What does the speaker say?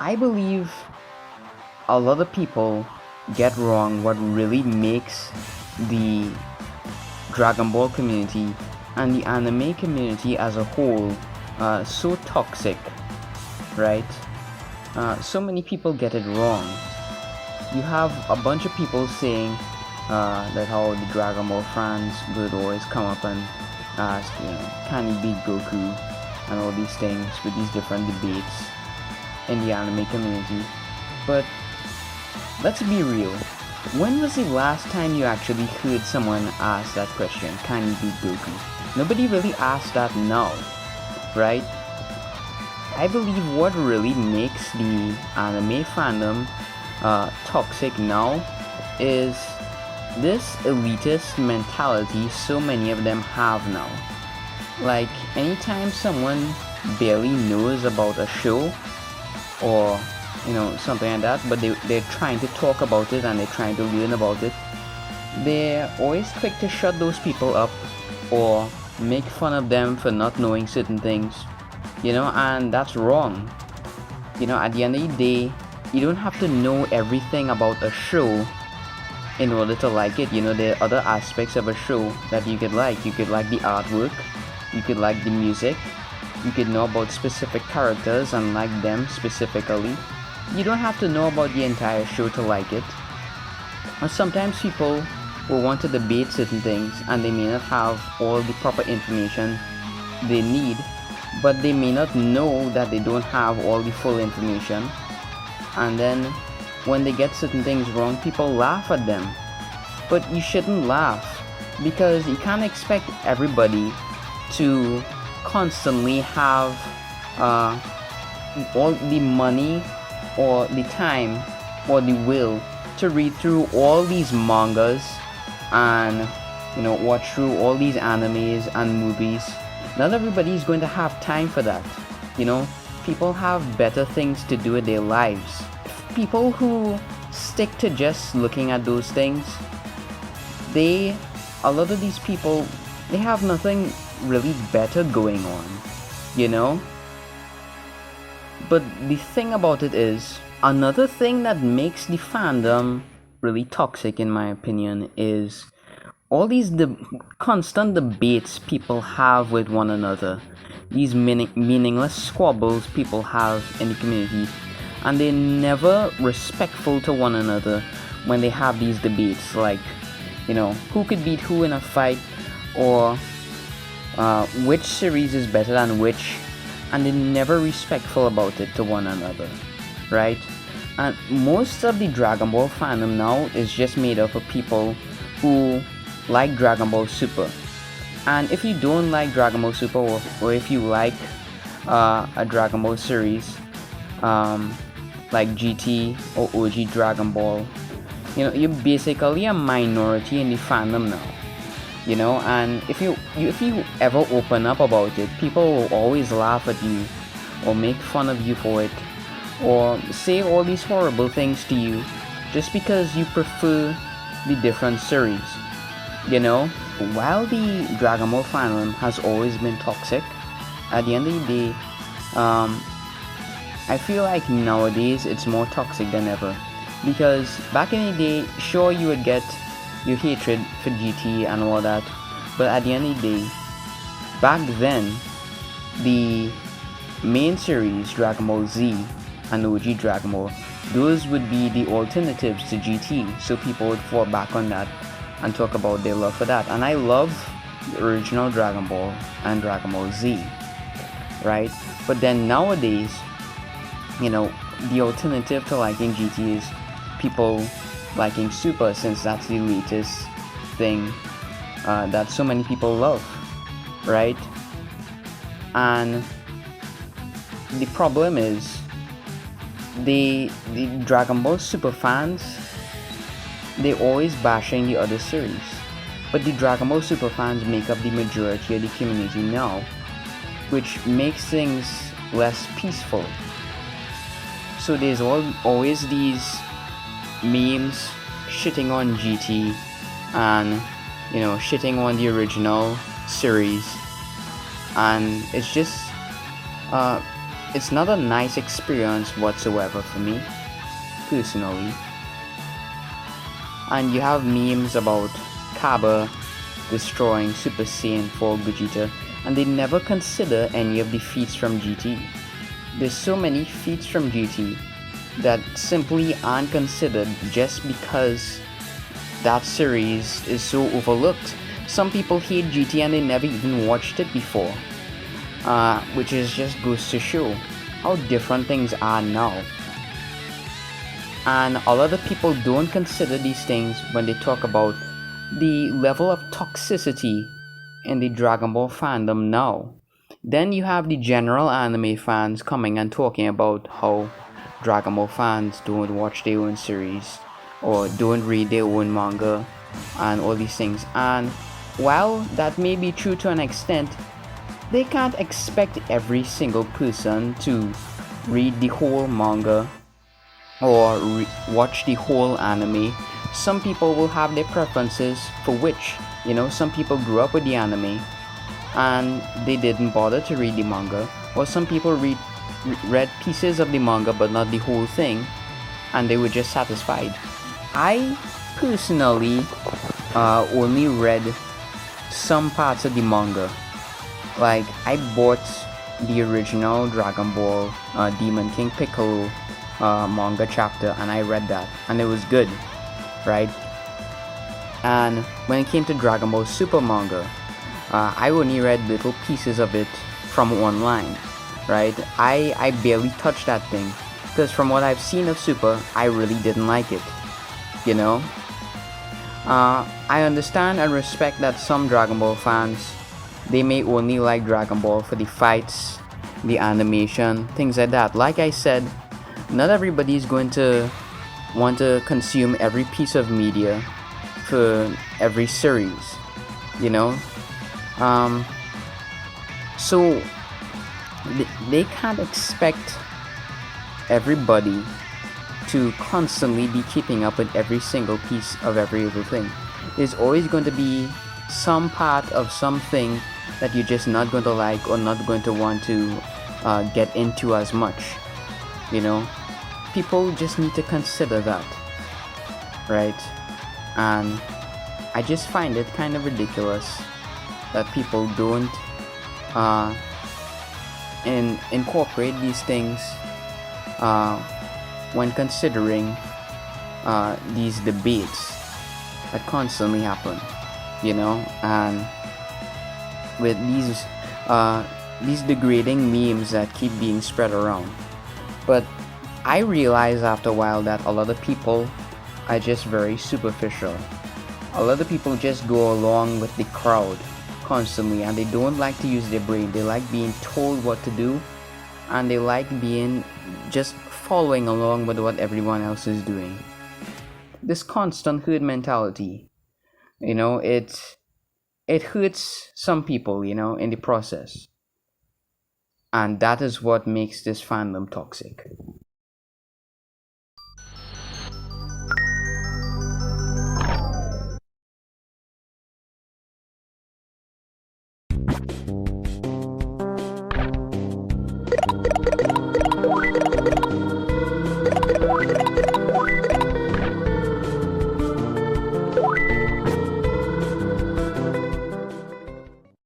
I believe a lot of people get wrong what really makes the Dragon Ball community and the anime community as a whole so toxic, right? So many people get it wrong. You have a bunch of people saying that how the Dragon Ball fans would always come up and ask, can he beat Goku and all these things with these different debates in the anime community. But let's be real. When was the last time you actually heard someone ask that question? Can you beat Goku? Nobody really asks that now, right? I believe what really makes the anime fandom toxic now is this elitist mentality so many of them have now. Like, anytime someone barely knows about a show or something like that, but they're trying to talk about it and they're trying to learn about it, they're always quick to shut those people up or make fun of them for not knowing certain things, and that's wrong. At the end of the day, you don't have to know everything about a show in order to like it. There are other aspects of a show that you could like. You could like the artwork, you could like the music, you could know about specific characters and like them specifically. You don't have to know about the entire show to like it. Or sometimes people will want to debate certain things and they may not have all the proper information they need, but they may not know that they don't have all the full information. And then when they get certain things wrong, people laugh at them. But you shouldn't laugh, because you can't expect everybody to constantly have all the money or the time or the will to read through all these mangas and watch through all these animes and movies. Not everybody is going to have time for that. People have better things to do with their lives. People who stick to just looking at those things, a lot of these people, they have nothing really better going on, But the thing about it is, another thing that makes the fandom really toxic, in my opinion, is all these constant debates people have with one another. These meaningless squabbles people have in the community, and they're never respectful to one another when they have these debates, like, who could beat who in a fight, or which series is better than which, and they're never respectful about it to one another, right? And most of the Dragon Ball fandom now is just made up of people who like Dragon Ball Super. And if you don't like Dragon Ball Super, or if you like a Dragon Ball series like GT or OG Dragon Ball, you're basically a minority in the fandom now. And if you ever open up about it, people will always laugh at you or make fun of you for it, or say all these horrible things to you just because you prefer the different series. While the Dragon Ball fandom has always been toxic, at the end of the day, I feel like nowadays it's more toxic than ever. Because back in the day, sure, you would get your hatred for GT and all that, but at the end of the day, back then, the main series, Dragon Ball Z and OG Dragon Ball, those would be the alternatives to GT, so people would fall back on that and talk about their love for that. And I love the original Dragon Ball and Dragon Ball Z, right? But then nowadays, the alternative to liking GT is people liking Super, since that's the latest thing that so many people love, right? And the problem is the Dragon Ball Super fans, they're always bashing the other series, but the Dragon Ball Super fans make up the majority of the community now, which makes things less peaceful. So there's always these memes shitting on GT and shitting on the original series, and it's just it's not a nice experience whatsoever for me personally. And you have memes about Kaba destroying Super Saiyan 4 Gogeta, and they never consider any of the feats from GT. There's so many feats from GT that simply aren't considered just because that series is so overlooked. Some people hate GT and they never even watched it before, which is just goes to show how different things are now. And a lot of people don't consider these things when they talk about the level of toxicity in the Dragon Ball fandom now. Then you have the general anime fans coming and talking about how Dragon Ball fans don't watch their own series or don't read their own manga and all these things. And while that may be true to an extent, they can't expect every single person to read the whole manga or watch the whole anime. Some people will have their preferences for which, some people grew up with the anime and they didn't bother to read the manga, or some people read pieces of the manga but not the whole thing, and they were just satisfied. I personally only read some parts of the manga. Like, I bought the original Dragon Ball Demon King Piccolo manga chapter, and I read that, and it was good, right? And when it came to Dragon Ball Super manga, I only read little pieces of it from online, right? I barely touched that thing because from what I've seen of Super, I really didn't like it, you know? I understand and respect that some Dragon Ball fans, they may only like Dragon Ball for the fights, the animation, things like that. Like I said, not everybody is going to want to consume every piece of media for every series, you know? So they can't expect everybody to constantly be keeping up with every single piece of every little thing. There's always going to be some part of something that you're just not going to like or not going to want to get into as much. People just need to consider that, right? And I just find it kind of ridiculous that people don't incorporate these things when considering these debates that constantly happen, and with these degrading memes that keep being spread around. But I realize after a while that a lot of people are just very superficial. A lot of people just go along with the crowd constantly, and they don't like to use their brain. They like being told what to do, and they like being just following along with what everyone else is doing. This constant herd mentality, it hurts some people, in the process. And that is what makes this fandom toxic.